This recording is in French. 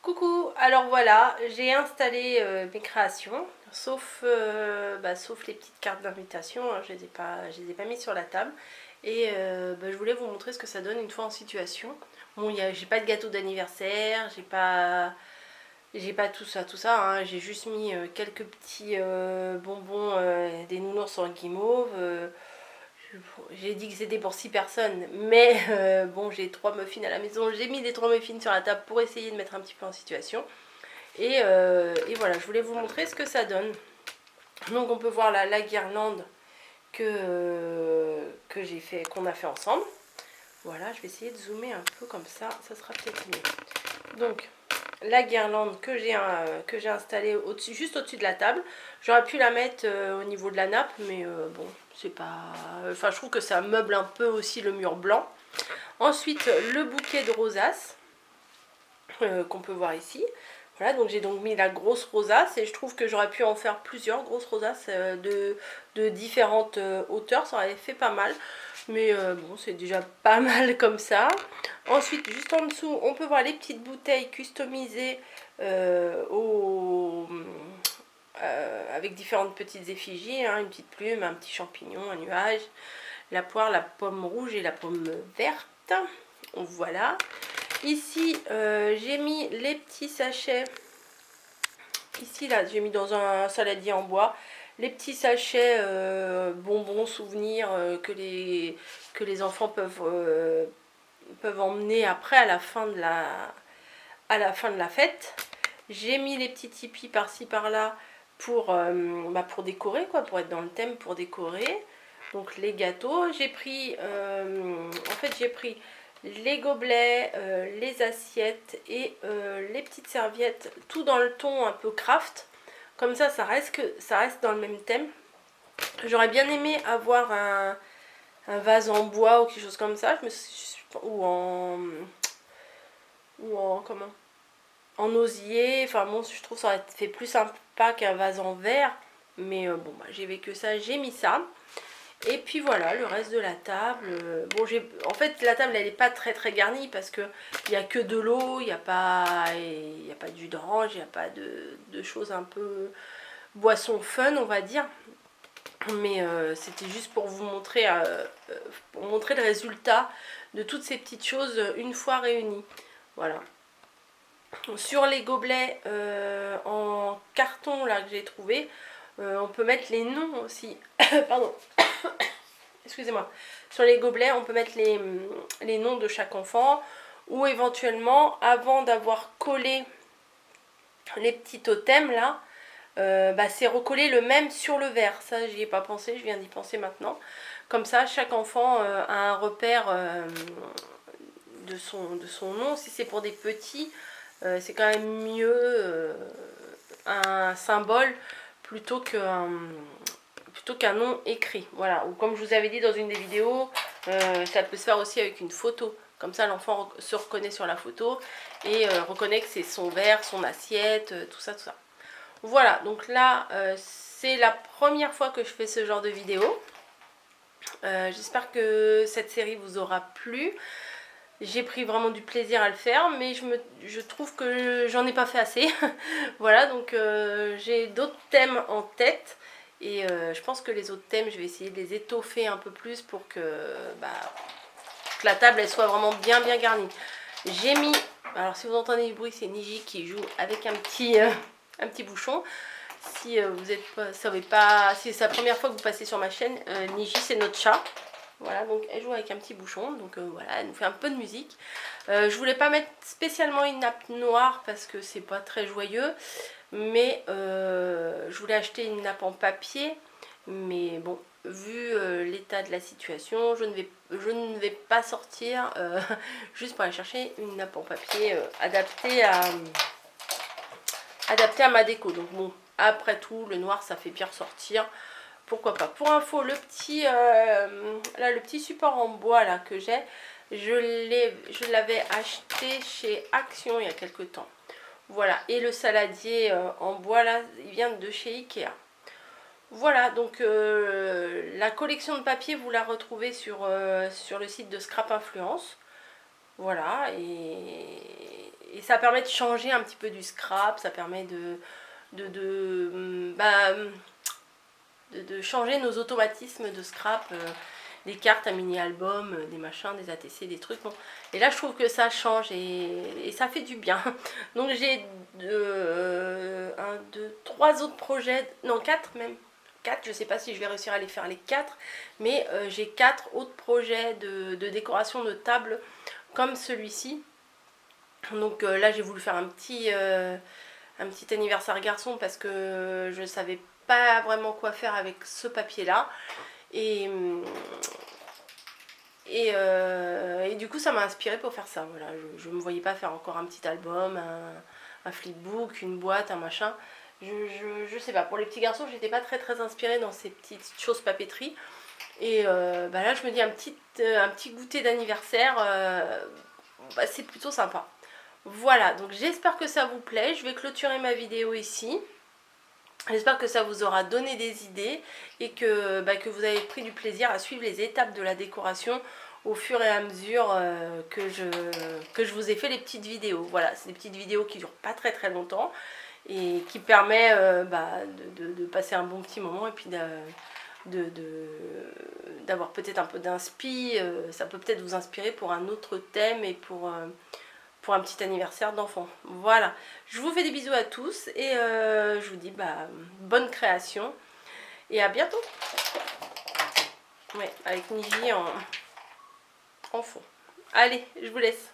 Coucou, alors voilà, j'ai installé mes créations, sauf les petites cartes d'invitation, hein, je les ai pas mises sur la table. Et je voulais vous montrer ce que ça donne une fois en situation. Bon, j'ai pas de gâteau d'anniversaire, j'ai pas tout ça, hein. J'ai juste mis quelques petits bonbons des nounours en guimauve. J'ai dit que c'était pour 6 personnes, mais bon, j'ai 3 muffins à la maison. J'ai mis des 3 muffins sur la table pour essayer de mettre un petit peu en situation. Et voilà, je voulais vous montrer ce que ça donne. Donc on peut voir la guirlande que j'ai fait, qu'on a fait ensemble. Voilà, je vais essayer de zoomer un peu comme ça sera peut-être mieux. Donc la guirlande que j'ai installée juste au-dessus de la table. J'aurais pu la mettre au niveau de la nappe, mais bon, c'est pas... Enfin, je trouve que ça meuble un peu aussi le mur blanc. Ensuite, le bouquet de rosaces qu'on peut voir ici. Voilà, donc j'ai donc mis la grosse rosace et je trouve que j'aurais pu en faire plusieurs grosses rosaces de différentes hauteurs, ça aurait fait pas mal. Mais bon, c'est déjà pas mal comme ça. Ensuite, juste en dessous, on peut voir les petites bouteilles customisées avec différentes petites effigies, hein, une petite plume, un petit champignon, un nuage, la poire, la pomme rouge et la pomme verte. Voilà. Ici, j'ai mis les petits sachets. Ici, là, j'ai mis dans un saladier en bois les petits sachets bonbons, souvenirs que les enfants peuvent emmener après à la fin de la fête. J'ai mis les petits tipis par-ci par-là pour décorer, quoi, pour être dans le thème, pour décorer. Donc les gâteaux, j'ai pris les gobelets, les assiettes et les petites serviettes, tout dans le ton un peu craft. Comme ça reste dans le même thème. J'aurais bien aimé avoir un vase en bois ou quelque chose comme ça. Ou en comment en osier. Enfin bon, je trouve que ça aurait fait plus sympa qu'un vase en verre. Mais bon, j'ai vécu ça, j'ai mis ça. Et puis voilà, le reste de la table. Bon, en fait, la table, elle n'est pas très très garnie parce que il n'y a que de l'eau, il y a pas de jus d'orange, il n'y a pas de choses un peu boisson fun, on va dire. Mais c'était juste pour montrer le résultat de toutes ces petites choses une fois réunies. Voilà. Sur les gobelets en carton là que j'ai trouvé, on peut mettre les noms aussi. Pardon. Excusez-moi. Sur les gobelets, on peut mettre les noms de chaque enfant. Ou éventuellement, avant d'avoir collé les petits totems là, c'est recoller le même sur le verre. Ça, j'y ai pas pensé, je viens d'y penser maintenant. Comme ça, chaque enfant a un repère de son nom. Si c'est pour des petits, c'est quand même mieux un symbole plutôt qu'un nom écrit. Voilà. Ou comme je vous avais dit dans une des vidéos, ça peut se faire aussi avec une photo. Comme ça, l'enfant se reconnaît sur la photo et reconnaît que c'est son verre, son assiette, tout ça, tout ça. Voilà, donc là, c'est la première fois que je fais ce genre de vidéo. J'espère que cette série vous aura plu. J'ai pris vraiment du plaisir à le faire, mais je trouve que j'en ai pas fait assez. Voilà, donc j'ai d'autres thèmes en tête. Et je pense que les autres thèmes, je vais essayer de les étoffer un peu plus pour que la table elle soit vraiment bien bien garnie. J'ai mis, alors si vous entendez du bruit, c'est Niji qui joue avec un petit bouchon. Si vous savez pas, si c'est la première fois que vous passez sur ma chaîne, Niji c'est notre chat. Voilà, donc elle joue avec un petit bouchon, donc voilà, elle nous fait un peu de musique. Je voulais pas mettre spécialement une nappe noire parce que c'est pas très joyeux, mais je voulais acheter une nappe en papier, mais bon, vu l'état de la situation, je ne vais pas sortir juste pour aller chercher une nappe en papier adaptée à ma déco. Donc bon, après tout, le noir ça fait bien ressortir. Pourquoi pas. Pour info, le petit support en bois là que j'ai, je l'avais acheté chez Action il y a quelques temps. Voilà, et le saladier en bois là, il vient de chez Ikea. Voilà, donc la collection de papier, vous la retrouvez sur le site de Scrap Influence. Voilà, et ça permet de changer un petit peu du scrap, ça permet de changer nos automatismes de scrap, des cartes, un mini-album, des machins, des ATC, des trucs. Bon. Et là, je trouve que ça change et ça fait du bien. Donc, j'ai 3 autres projets, non 4 même. 4, je sais pas si je vais réussir à les faire les 4, mais j'ai 4 autres projets de décoration de table comme celui-ci. Donc là, j'ai voulu faire un petit anniversaire garçon parce que je savais pas vraiment quoi faire avec ce papier-là. Et du coup, ça m'a inspiré pour faire ça. Voilà, je ne me voyais pas faire encore un petit album, un flipbook, une boîte, un machin. Je sais pas, pour les petits garçons, j'étais pas très inspirée dans ces petites choses papeterie. Et là, je me dis un petit goûter d'anniversaire, c'est plutôt sympa. Voilà, donc j'espère que ça vous plaît. Je vais clôturer ma vidéo ici. J'espère que ça vous aura donné des idées et que vous avez pris du plaisir à suivre les étapes de la décoration au fur et à mesure que je vous ai fait les petites vidéos. Voilà, c'est des petites vidéos qui durent pas très longtemps et qui permet de passer un bon petit moment et puis d'avoir peut-être un peu d'inspi. Ça peut peut-être vous inspirer pour un autre thème et pour un petit anniversaire d'enfant. Voilà, je vous fais des bisous à tous et je vous dis bonne création et à bientôt. Ouais, avec Niji en fond. Allez, je vous laisse.